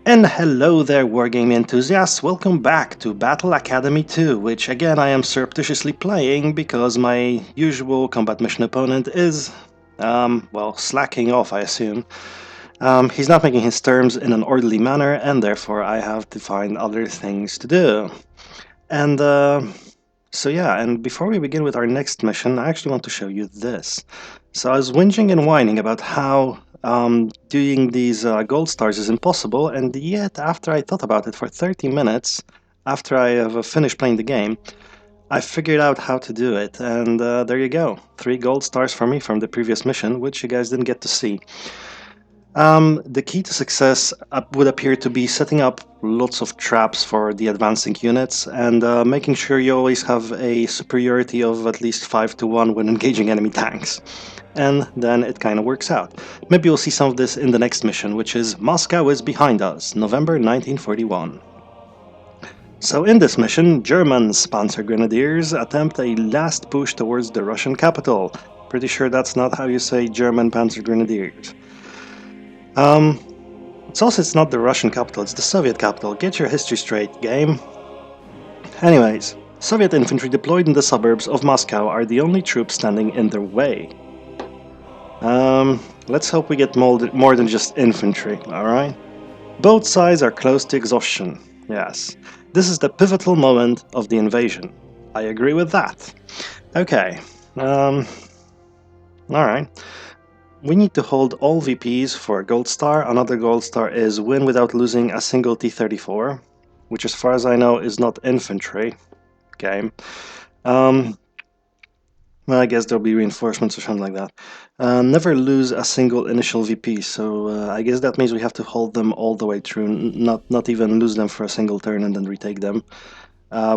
And hello there, Wargaming enthusiasts! Welcome back to Battle Academy 2, which again I am surreptitiously playing because my usual combat mission opponent is, well, slacking off, I assume. He's not making his terms in an orderly manner, and therefore I have to find other things to do. And, so yeah, and before we begin with our next mission, I actually want to show you this. So I was whinging and whining about how doing these gold stars is impossible, and yet after I thought about it for 30 minutes, after I have finished playing the game, I figured out how to do it, and there you go. 3 gold stars for me from the previous mission, which you guys didn't get to see. The key to success would appear to be setting up lots of traps for the advancing units and making sure you always have a superiority of at least 5 to 1 when engaging enemy tanks. And then it kind of works out. Maybe you'll see some of this in the next mission, which is Moscow is Behind Us, November 1941. So in this mission, Germans, Panzer Grenadiers, attempt a last push towards the Russian capital. Pretty sure that's not how you say German Panzer Grenadiers. It's not the Russian capital, it's the Soviet capital. Get your history straight, game. Anyways, Soviet infantry deployed in the suburbs of Moscow are the only troops standing in their way. Let's hope we get more than just infantry, alright? Both sides are close to exhaustion, yes. This is the pivotal moment of the invasion. I agree with that. Okay, alright. We need to hold all VPs for a gold star. Another gold star is win without losing a single T-34, which as far as I know is not infantry. Okay. Well, I guess there'll be reinforcements or something like that. Never lose a single initial VP, so I guess that means we have to hold them all the way through, not even lose them for a single turn and then retake them,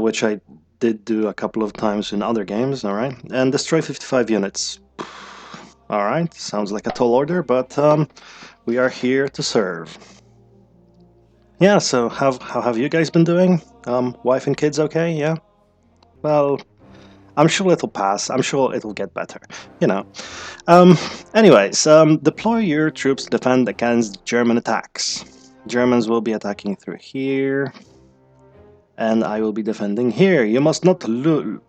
which I did do a couple of times in other games, alright? And destroy 55 units. Alright, sounds like a tall order, but we are here to serve. Yeah, so how have you guys been doing? Wife and kids okay, yeah? Well, I'm sure it'll pass. I'm sure it'll get better, you know. Anyways, deploy your troops to defend against German attacks. Germans will be attacking through here, and I will be defending here. You must not lose.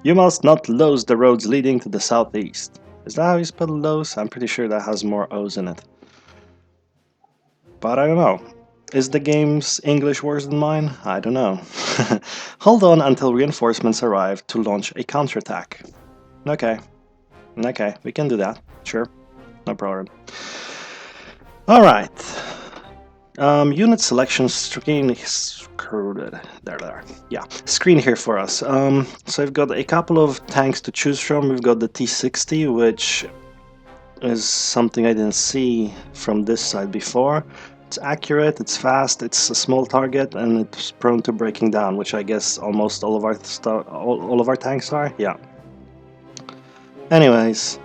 You must not lose the roads leading to the southeast. Is that how you spell lose? I'm pretty sure that has more O's in it. But I don't know. Is the game's English worse than mine? I don't know. Hold on until reinforcements arrive to launch a counterattack. Okay. Okay, we can do that. Sure. No problem. Alright. Unit selection screen. There. Yeah, screen here for us. So I've got a couple of tanks to choose from. We've got the T-60, which is something I didn't see from this side before. It's accurate, it's fast, it's a small target, and it's prone to breaking down, which I guess almost all of our tanks are. Yeah. Anyways,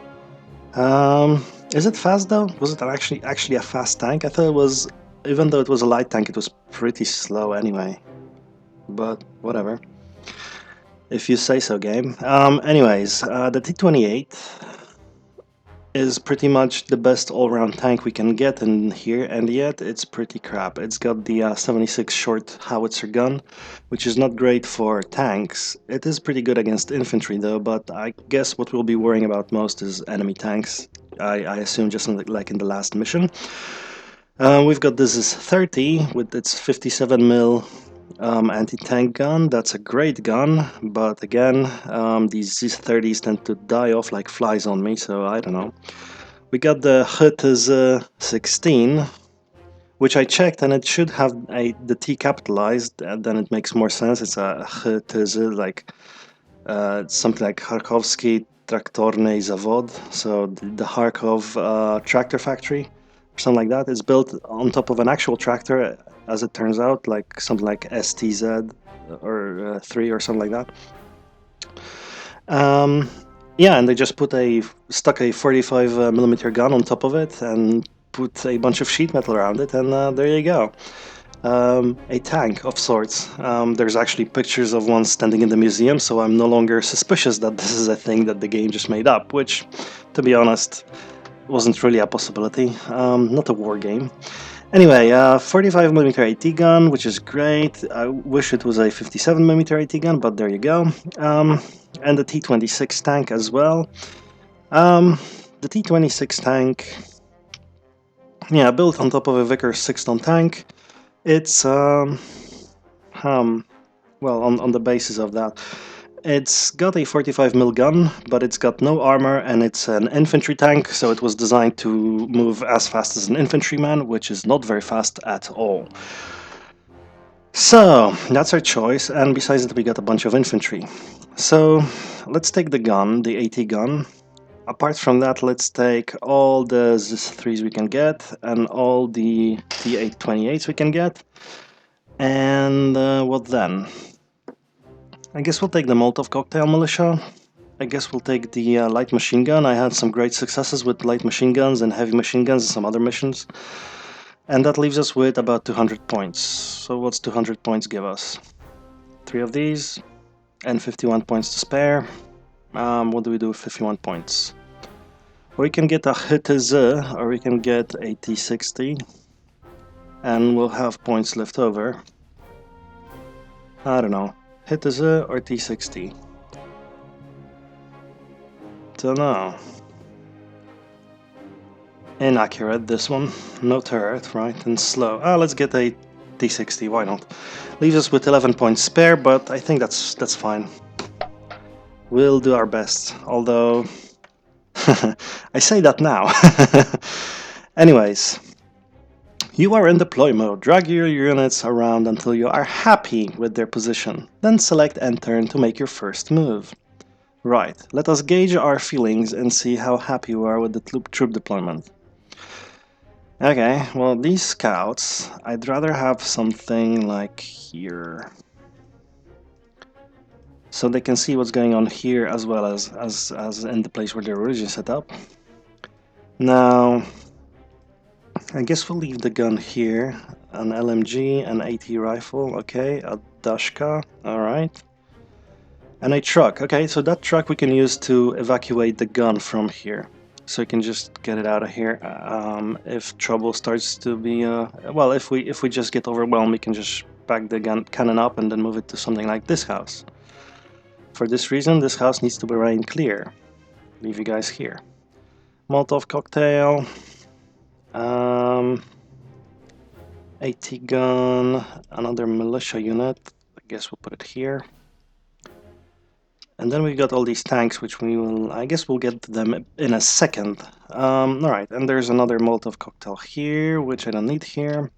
is it fast though? Was it actually a fast tank? I thought it was, even though it was a light tank, it was pretty slow anyway. But whatever. If you say so, game. Anyways, the T-28 is pretty much the best all-round tank we can get in here, and yet it's pretty crap. It's got the 76 short howitzer gun, which is not great for tanks. It is pretty good against infantry though, but I guess what we'll be worrying about most is enemy tanks. I assume just like in the last mission. We've got this is 30 with its 57 mil anti-tank gun. That's a great gun, but again, these Z30s tend to die off like flies on me, so I don't know. We got the HUTZ 16, which I checked, and it should have the T capitalized, and then it makes more sense. It's a HUTZ, like something like Kharkovsky Traktorny Zavod, so the Kharkov tractor factory, or something like that. It's built on top of an actual tractor, as it turns out, like something like STZ or 3 or something like that. Yeah, and they just stuck a 45 millimeter gun on top of it and put a bunch of sheet metal around it, and there you go. A tank of sorts. There's actually pictures of one standing in the museum, so I'm no longer suspicious that this is a thing that the game just made up, which, to be honest, wasn't really a possibility. Not a war game. Anyway, 45mm AT gun, which is great. I wish it was a 57mm AT gun, but there you go. And the T-26 tank as well. The T-26 tank, yeah, built on top of a Vickers 6-ton tank. It's, well, on the basis of that. It's got a 45mm gun, but it's got no armor, and it's an infantry tank, so it was designed to move as fast as an infantryman, which is not very fast at all. So, that's our choice, and besides that we got a bunch of infantry. So, let's take the gun, the AT gun. Apart from that, let's take all the Z3s we can get, and all the T-828s we can get. And what then? I guess we'll take the Molotov cocktail militia. I guess we'll take the light machine gun. I had some great successes with light machine guns and heavy machine guns and some other missions. And that leaves us with about 200 points. So what's 200 points give us? 3 of these and 51 points to spare. What do we do with 51 points? We can get a HTZ or we can get a T60 and we'll have points left over. I don't know. HTZ or T60? Don't know. Inaccurate, this one. No turret, right? And slow. Let's get a T60, why not? Leaves us with 11 points spare, but I think that's fine. We'll do our best, although... I say that now. Anyways, you are in deploy mode. Drag your units around until you are happy with their position. Then select end turn to make your first move. Right, let us gauge our feelings and see how happy we are with the troop deployment. Okay, well, these scouts, I'd rather have something like here. So they can see what's going on here as well as in the place where they're originally set up. Now, I guess we'll leave the gun here. An LMG, an AT rifle, okay, a Dashka, alright. And a truck, okay, so that truck we can use to evacuate the gun from here. So you can just get it out of here. If trouble starts to be, well, if we just get overwhelmed, we can just back the cannon up and then move it to something like this house. For this reason, this house needs to be rain clear. Leave you guys here. Molotov cocktail. AT gun. Another militia unit. I guess we'll put it here. And then we've got all these tanks, which we will, I guess we'll get to them in a second. Alright, and there's another Molotov cocktail here, which I don't need here.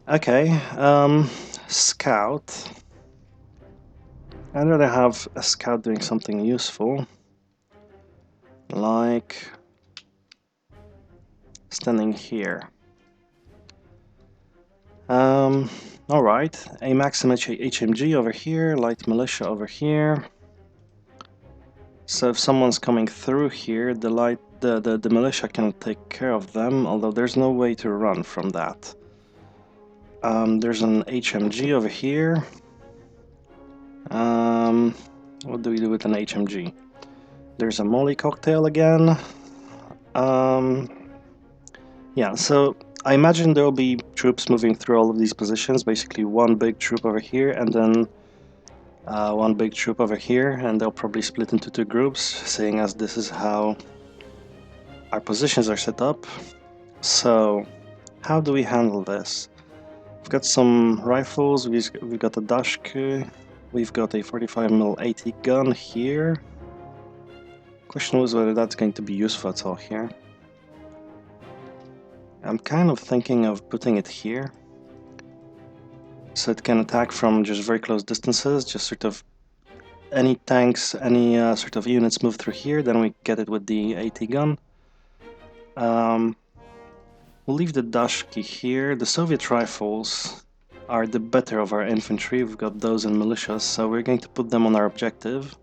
Okay, scout. I'd rather have a scout doing something useful. Like standing here. Alright, a Maxim HMG over here, light militia over here. So if someone's coming through here, the militia can take care of them, although there's no way to run from that. There's an HMG over here. What do we do with an HMG? There's a Molly cocktail again. Yeah, so I imagine there will be troops moving through all of these positions, basically one big troop over here and then one big troop over here, and they'll probably split into two groups, seeing as this is how our positions are set up. So, how do we handle this? We've got some rifles, we've got a Dashka, we've got a 45mm AT gun here. Question was whether that's going to be useful at all here. I'm kind of thinking of putting it here, so it can attack from just very close distances, just sort of any tanks, any sort of units move through here, then we get it with the AT gun. We'll leave the Dashki here. The Soviet rifles are the better of our infantry. We've got those in militias, so we're going to put them on our objective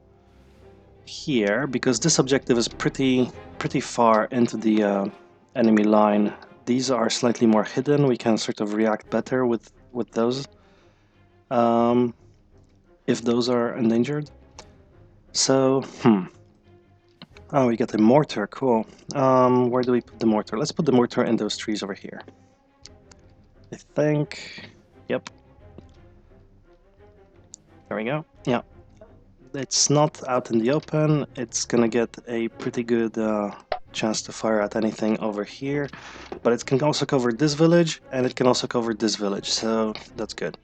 here, because this objective is pretty far into the enemy line. These are slightly more hidden. We can sort of react better with those if those are endangered. So, Oh, we got the mortar, cool. Where do we put the mortar? Let's put the mortar in those trees over here. I think, yep. There we go, yeah. It's not out in the open, it's gonna get a pretty good chance to fire at anything over here, but it can also cover this village, and it can also cover this village, so that's good.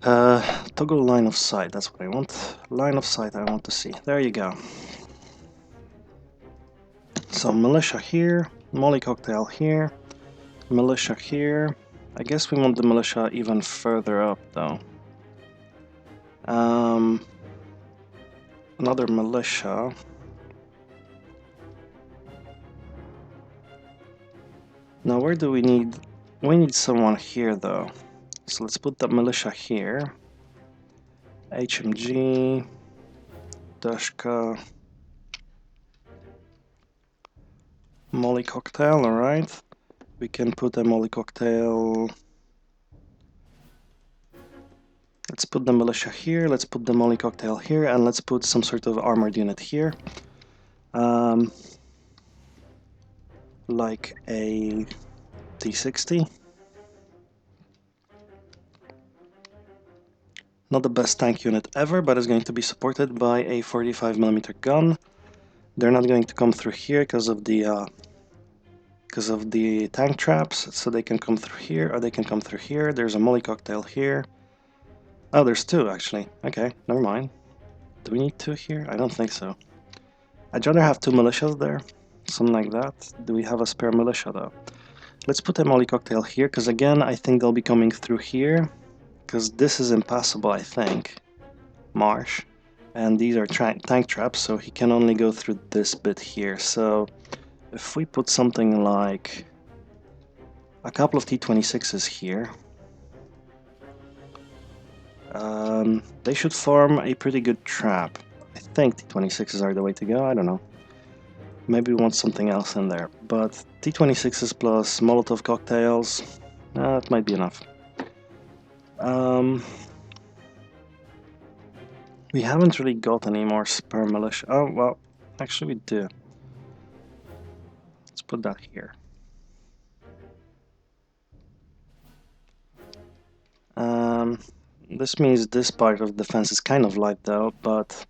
Toggle line of sight, that's what I want. Line of sight I want to see. There you go. So militia here, molly cocktail here, militia here. I guess we want the militia even further up though. Another militia. Now where do we need... We need someone here though. So let's put the militia here. HMG, Dashka, molly cocktail, alright. We can put a molly cocktail. Let's put the militia here, let's put the molly cocktail here, and let's put some sort of armored unit here. Like a T60. Not the best tank unit ever, but it's going to be supported by a 45mm gun. They're not going to come through here because of the tank traps, so they can come through here, or they can come through here. There's a molly cocktail here. Oh, there's two actually. Okay, never mind. Do we need two here? I don't think so. I'd rather have two militias there, something like that. Do we have a spare militia though? Let's put a molly cocktail here, because again, I think they'll be coming through here, because this is impassable, I think. Marsh. And these are tank traps, so he can only go through this bit here. So if we put something like a couple of T-26s here, they should form a pretty good trap. I think T-26s are the way to go, I don't know. Maybe we want something else in there, but T-26s plus Molotov cocktails, that might be enough. We haven't really got any more spare militia. Oh, well, actually we do. Let's put that here. This means this part of the defense is kind of light though, but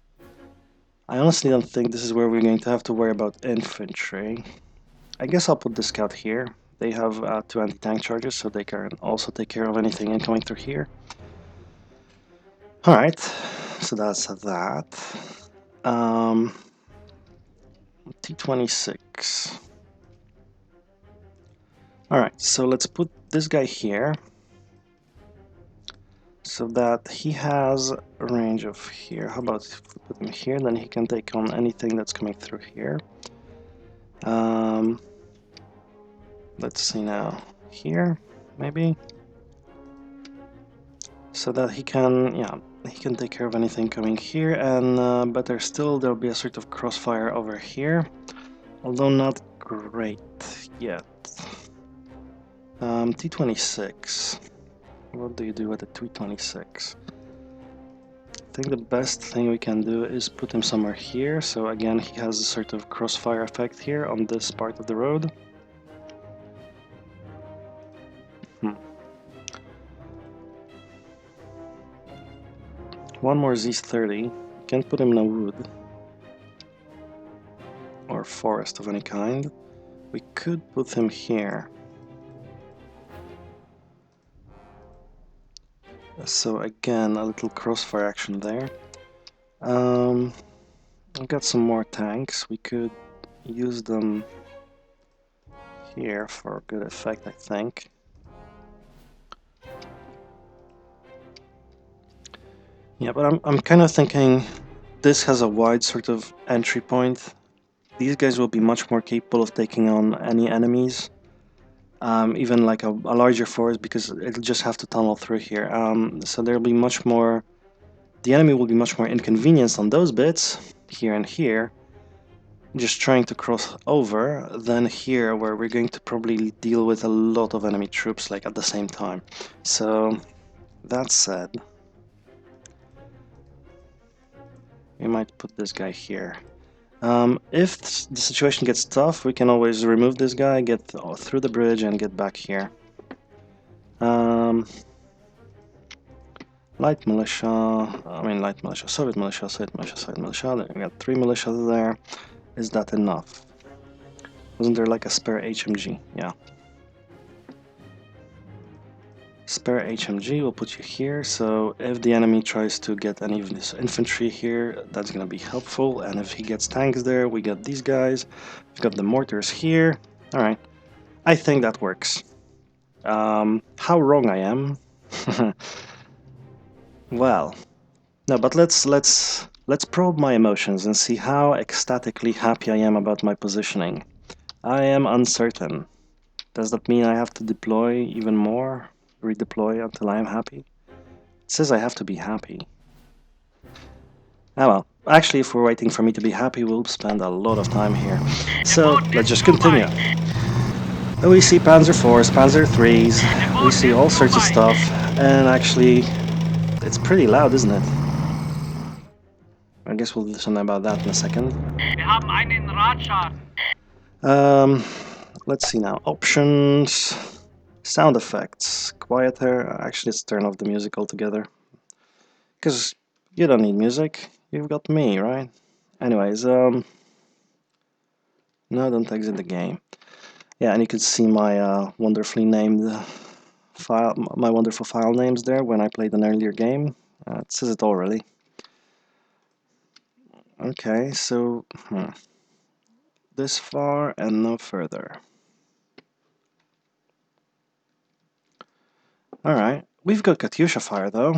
I honestly don't think this is where we're going to have to worry about infantry. I guess I'll put the scout here. They have 2 anti-tank charges, so they can also take care of anything incoming through here. Alright, so that's that. T-26. Alright, so let's put this guy here, so that he has a range of here. How about if we put him here, then he can take on anything that's coming through here. Let's see now, here, maybe? So that he can, yeah, he can take care of anything coming here, and better still, there'll be a sort of crossfire over here, although not great yet. T-26. What do you do with the T-26? I think the best thing we can do is put him somewhere here, so again he has a sort of crossfire effect here on this part of the road. One more Z30. Can't put him in a wood or forest of any kind. We could put him here. So again, a little crossfire action there. I've got some more tanks. We could use them here for good effect, I think. Yeah, but I'm kind of thinking this has a wide sort of entry point. These guys will be much more capable of taking on any enemies, even like a larger force, because it'll just have to tunnel through here. So there'll be much more... The enemy will be much more inconvenienced on those bits, here and here, just trying to cross over, than here, where we're going to probably deal with a lot of enemy troops like at the same time. So, that said, we might put this guy here. If the situation gets tough, we can always remove this guy, get through the bridge, and get back here. Um, light militia, light militia, Soviet militia, Soviet militia, Soviet militia. We got 3 militia there. Is that enough? Wasn't there like a spare HMG? Yeah. Spare HMG, we'll put you here, so if the enemy tries to get any of this infantry here, that's gonna be helpful, and if he gets tanks there, we got these guys. We've got the mortars here. Alright, I think that works. How wrong I am? Well, no, but let's probe my emotions and see how ecstatically happy I am about my positioning. I am uncertain. Does that mean I have to deploy even more? Redeploy until I am happy? It says I have to be happy. Ah well, actually if we're waiting for me to be happy, we'll spend a lot of time here. So, let's just continue. We see Panzer IVs, Panzer IIIs, we see all sorts of stuff, and actually, it's pretty loud, isn't it? I guess we'll do something about that in a second. Let's see now. Options, sound effects, quieter. Actually, let's turn off the music altogether. Because you don't need music. You've got me, right? Anyways, no, don't exit the game. Yeah, and you can see my wonderfully named file, my wonderful file names there when I played an earlier game. It says it all, really. Okay, so this far and no further. Alright, we've got Katyusha fire though.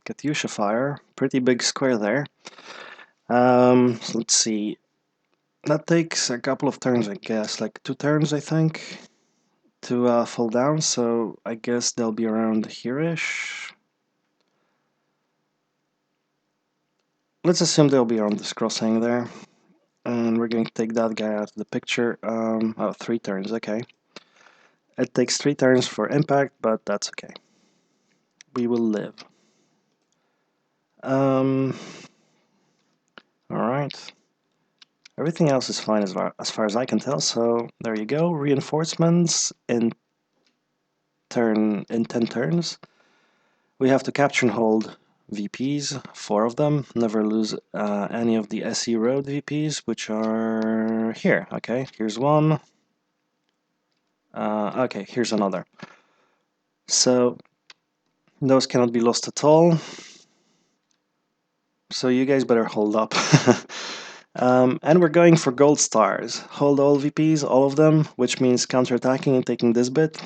Katyusha fire, pretty big square there. So let's see. That takes a couple of turns, I guess, like 2 turns, I think, to fall down. So I guess they'll be around here-ish. Let's assume they'll be around this crossing there. And we're going to take that guy out of the picture. 3 turns, okay. It takes 3 turns for impact, but that's okay. We will live. Alright. Everything else is fine as far as I can tell, so there you go. Reinforcements in 10 turns. We have to capture and hold VPs, 4 of them. Never lose any of the SE road VPs, which are here. Okay, here's one. Okay, here's another. So those cannot be lost at all. So you guys better hold up. And we're going for gold stars. Hold all VPs, all of them, which means counterattacking and taking this bit.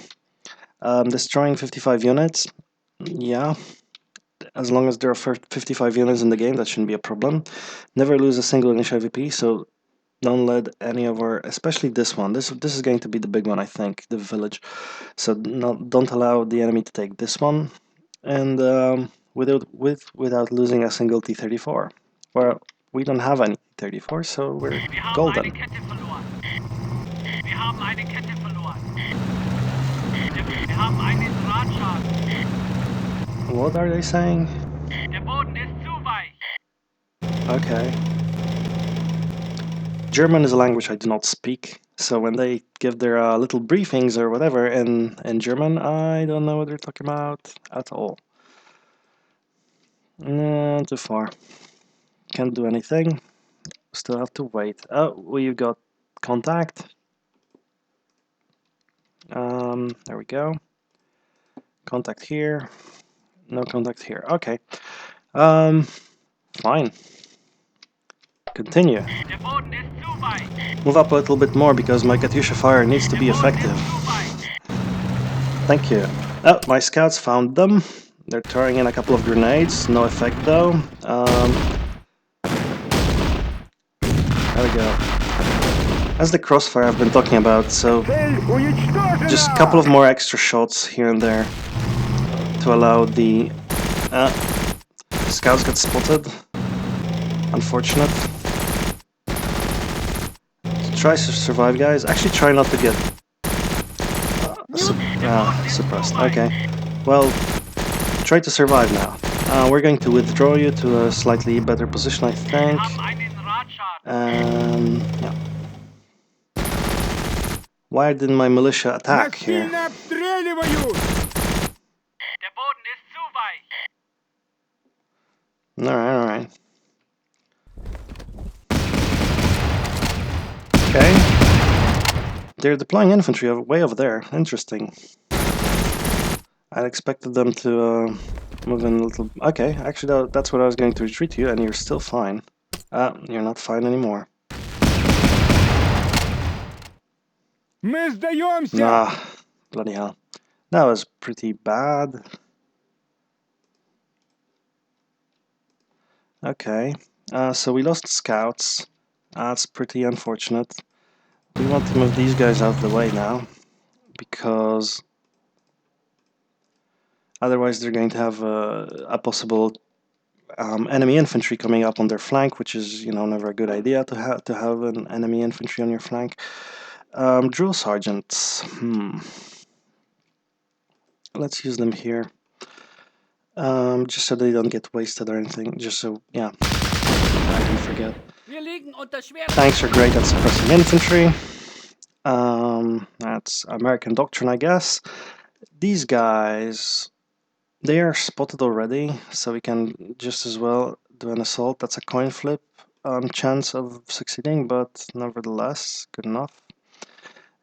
Destroying 55 units. Yeah. As long as there are 55 units in the game, that shouldn't be a problem. Never lose a single initial VP, so don't let any of our, especially this one. This is going to be the big one, I think, the village. So don't allow the enemy to take this one, and without losing a single T-34. Well, we don't have any T-34, so we're golden. What are they saying? Okay. German is a language I do not speak, so when they give their little briefings or whatever in German, I don't know what they're talking about at all. Too far. Can't do anything. Still have to wait. Oh, we've got contact. There we go. Contact here. No contact here. Okay. Fine. Continue. Move up a little bit more because my Katyusha fire needs to be effective. Thank you. Oh, my scouts found them. They're throwing in a couple of grenades. No effect though. There we go. That's the crossfire I've been talking about, so just a couple of more extra shots here and there to allow the scouts get spotted. Unfortunate. Try to survive, guys. Actually, try not to get suppressed. Okay. Well, try to survive now. We're going to withdraw you to a slightly better position, I think. Yeah. Why didn't my militia attack here? Alright. Okay. They're deploying infantry way over there. Interesting. I expected them to move in a little... Okay, actually that's what I was going to retreat to you, and you're still fine. You're not fine anymore. Nah, bloody hell. That was pretty bad. Okay, so we lost scouts. That's pretty unfortunate. We want to move these guys out of the way now, because otherwise they're going to have a possible enemy infantry coming up on their flank, which is, you know, never a good idea to have an enemy infantry on your flank. Drill sergeants. Let's use them here. Just so they don't get wasted or anything. Just so, yeah, I can forget. Tanks are great at suppressing infantry. That's American doctrine, I guess. These guys, they are spotted already, so we can just as well do an assault. That's a coin flip chance of succeeding, but nevertheless, good enough.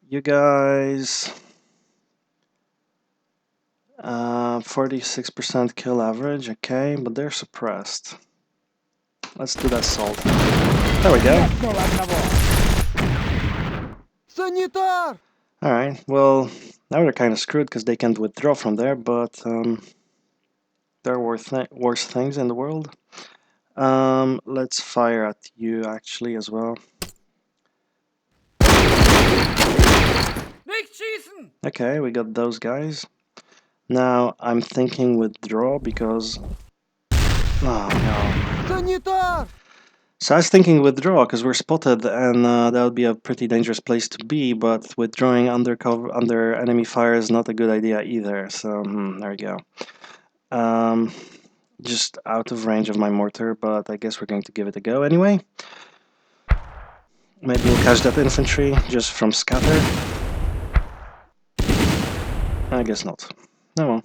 You guys... 46% kill average, okay, but they're suppressed. Let's do that assault. There we go. Alright, well, now they're kind of screwed because they can't withdraw from there, but there are worse things in the world. Let's fire at you actually as well. Okay, we got those guys. Now I'm thinking withdraw because... Oh no. So I was thinking withdraw because we're spotted, and that would be a pretty dangerous place to be, but withdrawing under enemy fire is not a good idea either, so there we go. Just out of range of my mortar, but I guess we're going to give it a go anyway. Maybe we'll catch that infantry just from scatter. I guess not. No, well.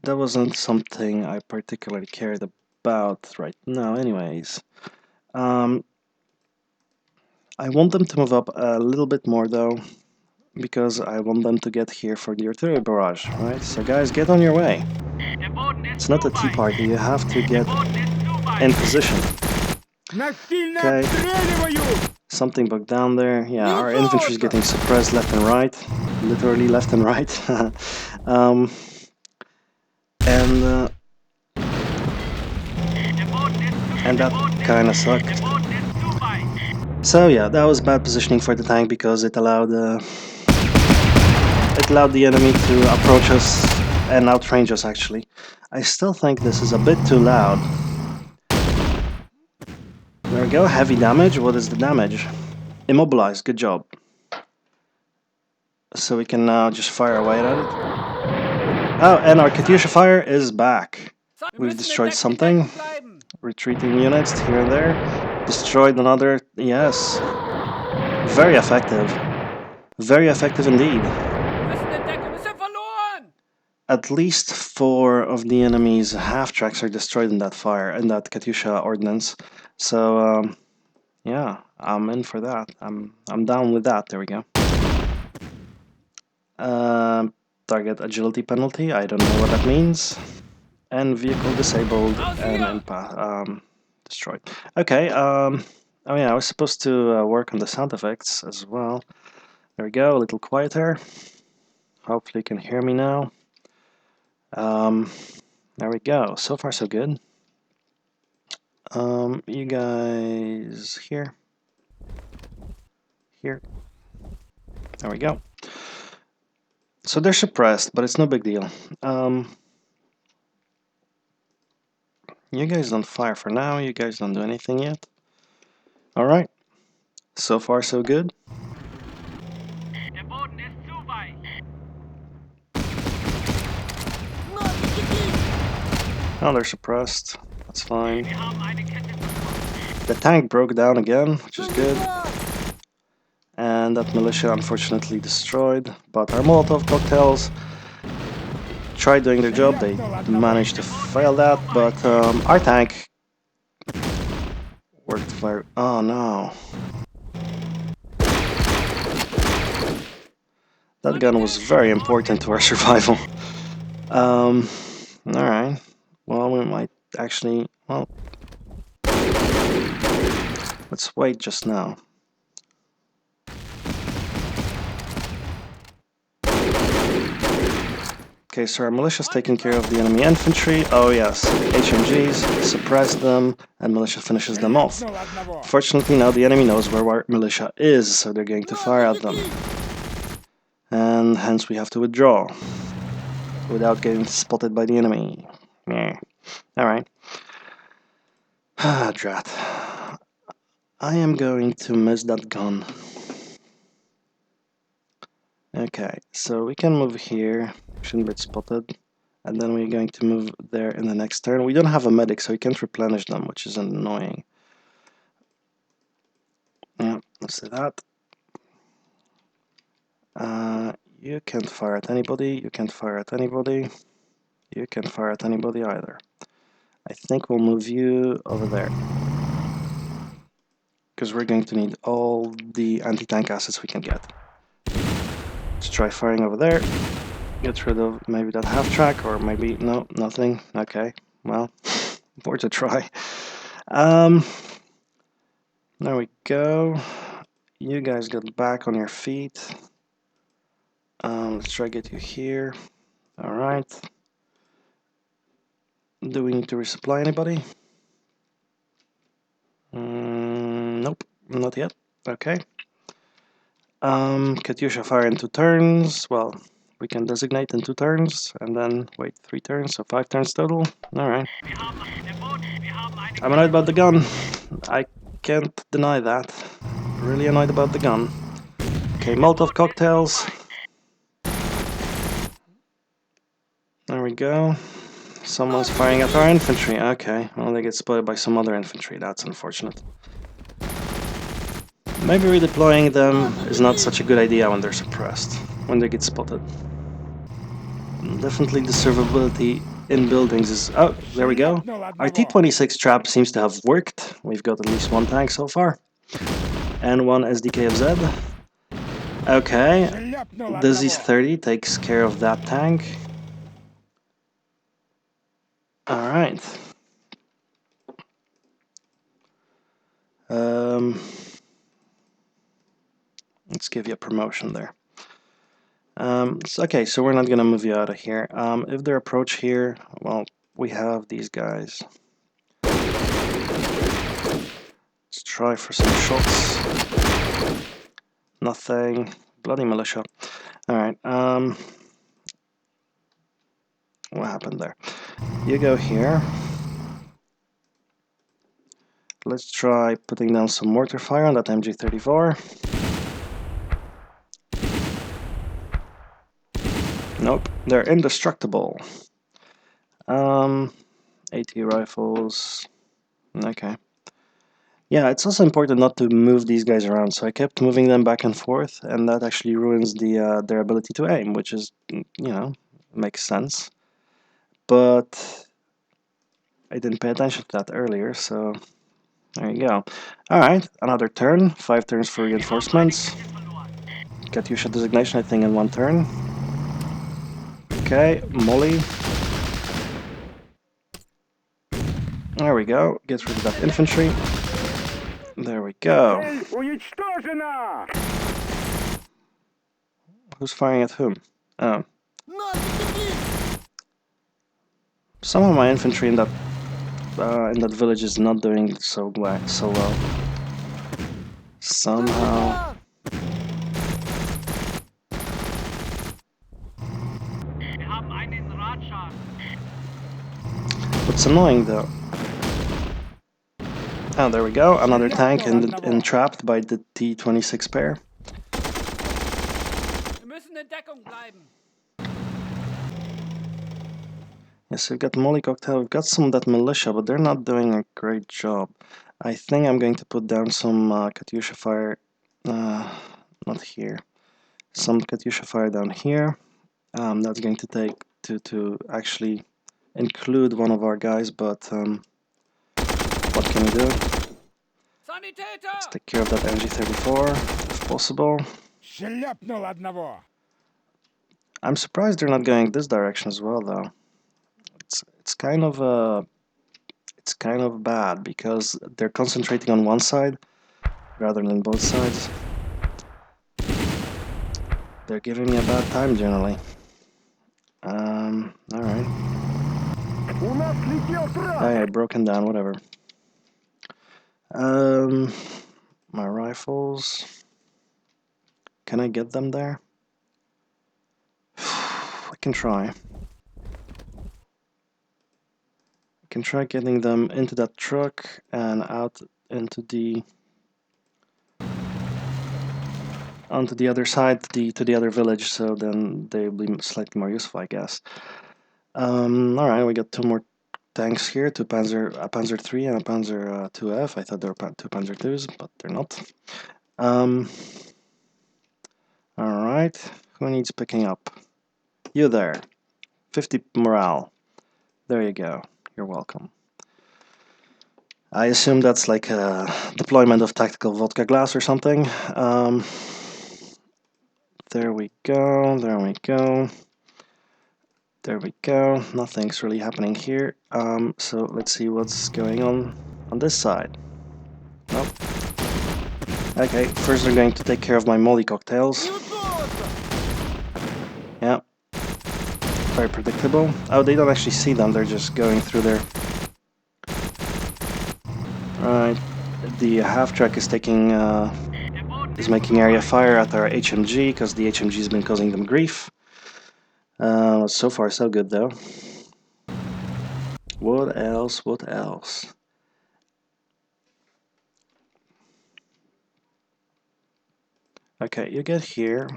That wasn't something I particularly cared about right now anyways. I want them to move up a little bit more though, because I want them to get here for the artillery barrage, right? So guys, get on your way. It's not a tea party, you have to get in position. Okay. Something bugged down there. Yeah, our infantry is getting suppressed left and right. Literally left and right. And that kind of sucked. So yeah, that was bad positioning for the tank because it allowed the enemy to approach us and outrange us actually. I still think this is a bit too loud. There we go, heavy damage. What is the damage? Immobilized, good job. So we can now just fire away at it. Oh, and our Katyusha fire is back. We've destroyed something. Retreating units here and there. Destroyed another. Yes. Very effective. Very effective indeed. At least 4 of the enemy's half-tracks are destroyed in that fire, in that Katyusha ordnance. So, yeah, I'm in for that. I'm down with that. There we go. Target agility penalty. I don't know what that means. And vehicle disabled and destroyed. Okay. Oh yeah, I was supposed to work on the sound effects as well. There we go. A little quieter. Hopefully you can hear me now. There we go. So far so good. You guys here. Here. There we go. So they're suppressed, but it's no big deal. You guys don't fire for now. You guys don't do anything yet. Alright. So far so good. Oh, they're suppressed. That's fine. The tank broke down again, which is good. And that militia unfortunately destroyed. But our Molotov cocktails tried doing their job. They managed to fail that, but our tank worked very... Oh no. That gun was very important to our survival. Alright. Well, we might actually... Well, let's wait just now. Okay, so our militia's taking care of the enemy infantry. Oh yes, HMGs, suppress them, and militia finishes them off. Fortunately, now the enemy knows where our militia is, so they're going to fire at them. And hence we have to withdraw without getting spotted by the enemy. Meh. Alright. Ah, drat. I am going to miss that gun. Okay, so we can move here. Shouldn't get spotted. And then we're going to move there in the next turn. We don't have a medic, so we can't replenish them, which is annoying. Yeah, let's do that. You can't fire at anybody, you can't fire at anybody, you can't fire at anybody either. I think we'll move you over there. Because we're going to need all the anti-tank assets we can get. Let's try firing over there. Get rid of maybe that half-track, or maybe... No, nothing. Okay, well, worth a try. There we go. You guys get back on your feet. Let's try get you here. Alright. Do we need to resupply anybody? Nope, not yet. Okay. Katyusha fire in 2 turns. Well, we can designate in 2 turns and then wait 3 turns, so 5 turns total. Alright. I'm annoyed about the gun. I can't deny that. Really annoyed about the gun. Okay, Molotov cocktails. There we go. Someone's firing at our infantry. Okay, well, they get spotted by some other infantry. That's unfortunate. Maybe redeploying them is not such a good idea when they're suppressed, when they get spotted. Definitely the survivability in buildings is... Oh, there we go. Our T-26 trap seems to have worked. We've got at least 1 tank so far. And 1 SDK of Z. Okay, Dizzy's 30 takes care of that tank. Alright. Let's give you a promotion there. Okay, so we're not gonna move you out of here. If they approach here, well, we have these guys. Let's try for some shots. Nothing. Bloody militia. Alright, what happened there? You go here. Let's try putting down some mortar fire on that MG34. Nope, they're indestructible. AT rifles. Okay. Yeah, it's also important not to move these guys around, so I kept moving them back and forth, and that actually ruins their ability to aim, which is, you know, makes sense. But I didn't pay attention to that earlier, so there you go. Alright, another turn. 5 turns for reinforcements. Katyusha designation, I think, in 1 turn. Okay, Molly. There we go. Get rid of that infantry. There we go. Who's firing at whom? Oh. Somehow my infantry in that village is not doing so well. Somehow. What's annoying though? Oh, there we go. Another tank entrapped by the T-26 pair. Yes, we've got Molly Cocktail, we've got some of that militia, but they're not doing a great job. I think I'm going to put down some Katyusha fire, not here, some Katyusha fire down here. That's going to take to actually include one of our guys, but what can we do? Let's take care of that MG34 if possible. I'm surprised they're not going this direction as well, though. It's kind of bad because they're concentrating on one side rather than both sides. They're giving me a bad time generally. Alright. Hey, broken down, whatever. My rifles. Can I get them there? I can try. I can try getting them into that truck and out into the onto the other side, to the other village, so then they'll be slightly more useful, I guess. Alright, we got two more tanks here, a Panzer 3 and a Panzer 2F. I thought they were two Panzer 2s, but they're not. Alright, who needs picking up? You there. 50 morale. There you go. You're welcome. I assume that's like a deployment of tactical vodka glass or something. There we go, there we go. There we go. Nothing's really happening here. So let's see what's going on this side. Nope. Okay, first they're going to take care of my molly cocktails. Yeah. Very predictable. Oh, they don't actually see them, they're just going through there. Right. The half-track is taking is making area fire at our HMG because the HMG has been causing them grief. So far so good though. What else? What else? Okay, you get here.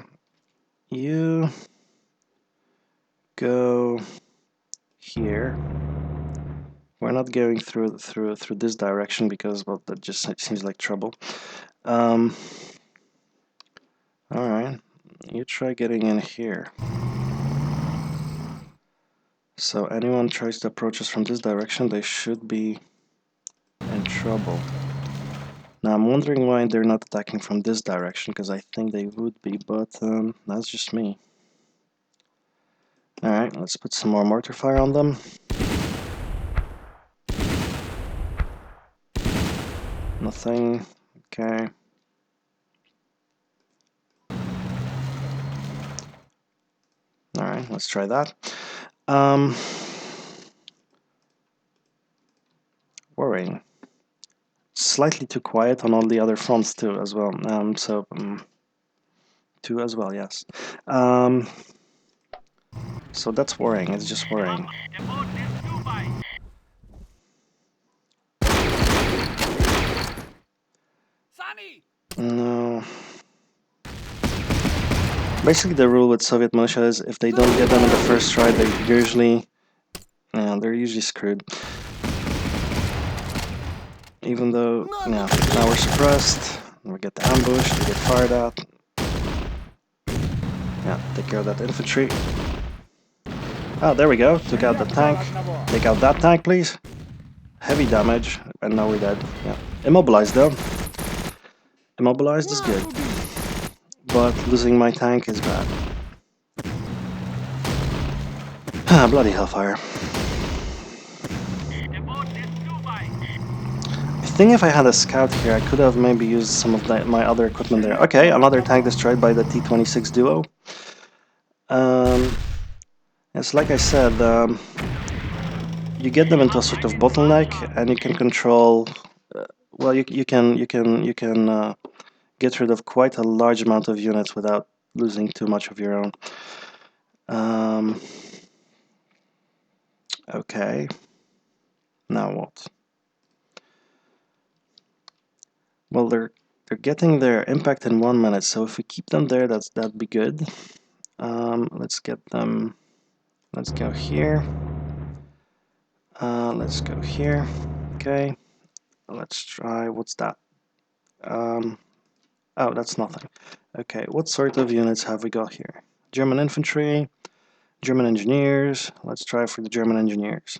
You go here. We're not going through this direction because, well, that just seems like trouble. All right, you try getting in here. So anyone tries to approach us from this direction, they should be in trouble. Now I'm wondering why they're not attacking from this direction, because I think they would be, but that's just me. Alright, let's put some more mortar fire on them. Nothing. Okay. Alright, let's try that. Worrying. Slightly too quiet on all the other fronts too, as well. Two as well, yes. So that's worrying. It's just worrying. No. Basically, the rule with Soviet militia is if they don't get them in the first try, they're usually screwed. Even though, yeah, now we're suppressed, we get ambushed, we get fired at. Yeah, take care of that infantry. Ah, there we go. Took out the tank. Take out that tank, please. Heavy damage, and now we're dead. Yeah, immobilized though. Immobilized is good, but losing my tank is bad. Ah, bloody hellfire. I think if I had a scout here, I could have maybe used some of my other equipment there. Okay, another tank destroyed by the T-26 Duo. It's like I said, you get them into a sort of bottleneck, and you can control. Well, you can get rid of quite a large amount of units without losing too much of your own. Okay. Now what? Well, they're getting their impact in 1 minute, so if we keep them there, that'd be good. Let's get them. Let's go here. Let's go here. Okay. Let's try, what's that? Oh, that's nothing. Okay, what sort of units have we got here? German infantry, German engineers. Let's try for the German engineers.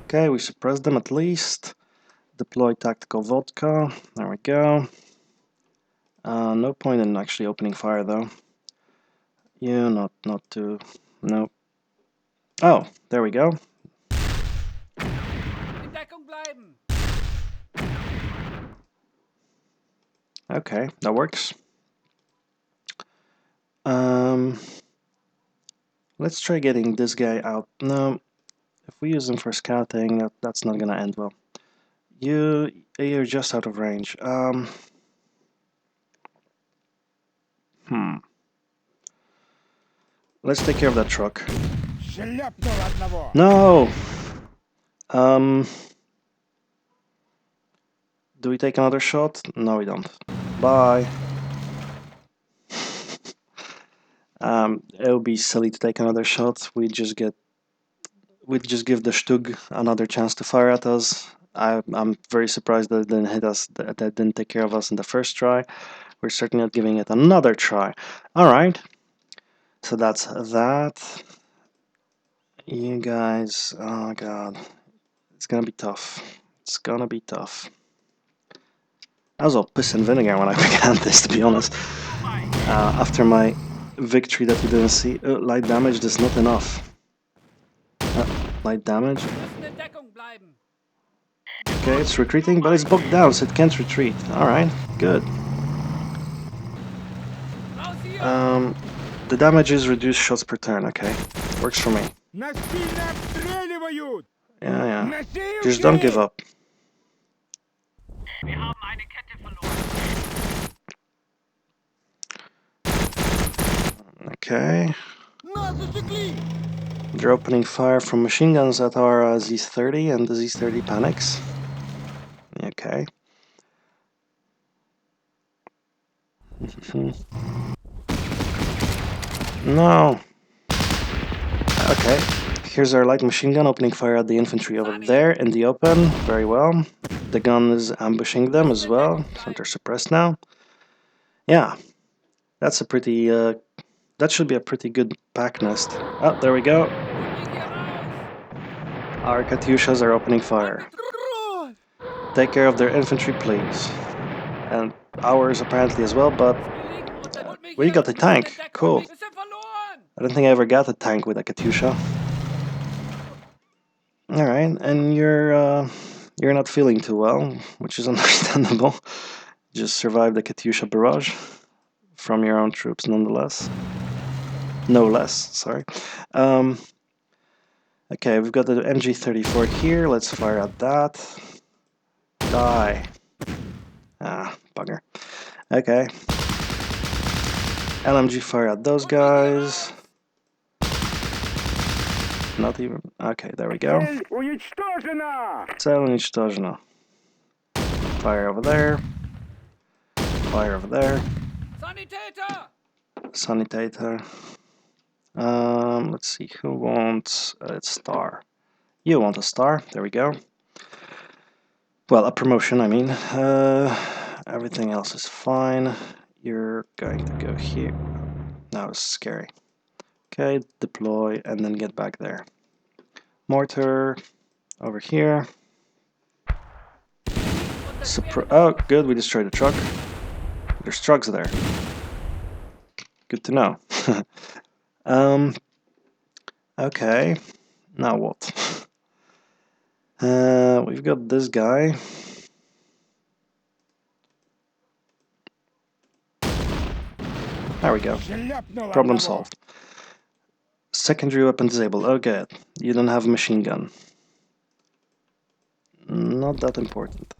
Okay, we suppressed them at least. Deploy tactical vodka. There we go. No point in actually opening fire though. You not to. No. Oh, there we go. Okay, that works. Let's try getting this guy out. No, if we use him for scouting, that's not gonna end well. You're just out of range. Let's take care of that truck. No. Do we take another shot? No, we don't. Bye. It would be silly to take another shot. We'd just give the Stug another chance to fire at us. I'm very surprised that it didn't hit us, that didn't take care of us in the first try. We're certainly not giving it another try. Alright. So that's that. You guys, oh god. It's gonna be tough. It's gonna be tough. I was all piss and vinegar when I began this, to be honest. After my victory that you didn't see, light damage is not enough. Light damage. Okay, it's retreating, but it's bogged down, so it can't retreat. Alright, good. The damage is reduced shots per turn, okay. Works for me. Yeah. Just don't give up. Okay. They're opening fire from machine guns at our Z30, and the Z30 panics. Okay. No. Okay. Here's our light machine gun opening fire at the infantry over there in the open. Very well. The gun is ambushing them as well, so they're suppressed now. Yeah. That's a pretty, that should be a pretty good pack nest. Oh, there we go. Our Katyushas are opening fire. Take care of their infantry, please. And ours apparently as well, but we got a tank. Cool. I don't think I ever got a tank with a Katyusha. Alright, and you're not feeling too well, which is understandable. Just survived the Katyusha barrage from your own troops nonetheless. No less, sorry. Okay, we've got the MG34 here. Let's fire at that. Die. Ah, bugger. Okay. LMG fire at those guys. Not even... Okay, there we go. Cel уничтожено. Fire over there. Fire over there. Sanitator. Let's see, who wants a star? You want a star. There we go. Well, a promotion, I mean. Everything else is fine. You're going to go here. That was scary. Okay, deploy and then get back there. Mortar over here. Oh, good, we destroyed the truck. There's trucks there. Good to know. Okay, now what? We've got this guy. There we go. Problem solved. Secondary weapon disabled. Oh, good. You don't have a machine gun. Not that important.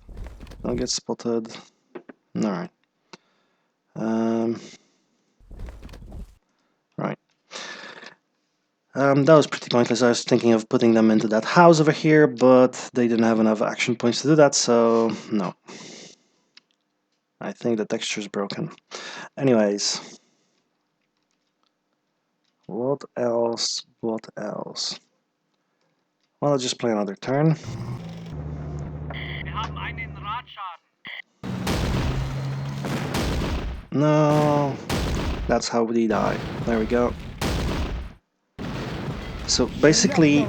Don't get spotted. Alright. Right. That was pretty pointless. I was thinking of putting them into that house over here, but they didn't have enough action points to do that, so no. I think the texture's broken. Anyways. What else? What else? Well, I'll just play another turn. No, that's how we die. There we go. So basically,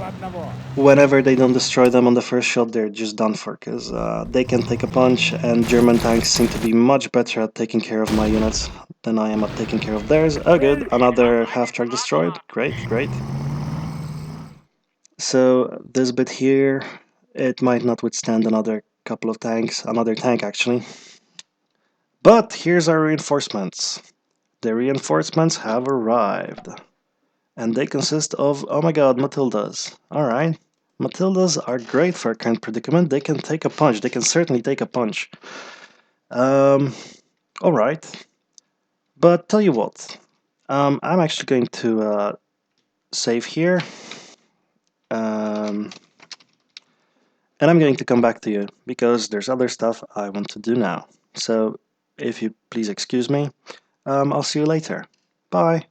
whenever they don't destroy them on the first shot, they're just done for, because they can take a punch, and German tanks seem to be much better at taking care of my units than I am at taking care of theirs. Oh good, another half-track destroyed. Great, great. So this bit here, it might not withstand another couple of tanks, another tank actually. But here's our reinforcements. The reinforcements have arrived. And they consist of, oh my god, Matildas. Alright. Matildas are great for a current predicament. They can take a punch. They can certainly take a punch. Um, alright. But tell you what. I'm actually going to save here. Um, and I'm going to come back to you because there's other stuff I want to do now. So if you please excuse me, I'll see you later. Bye.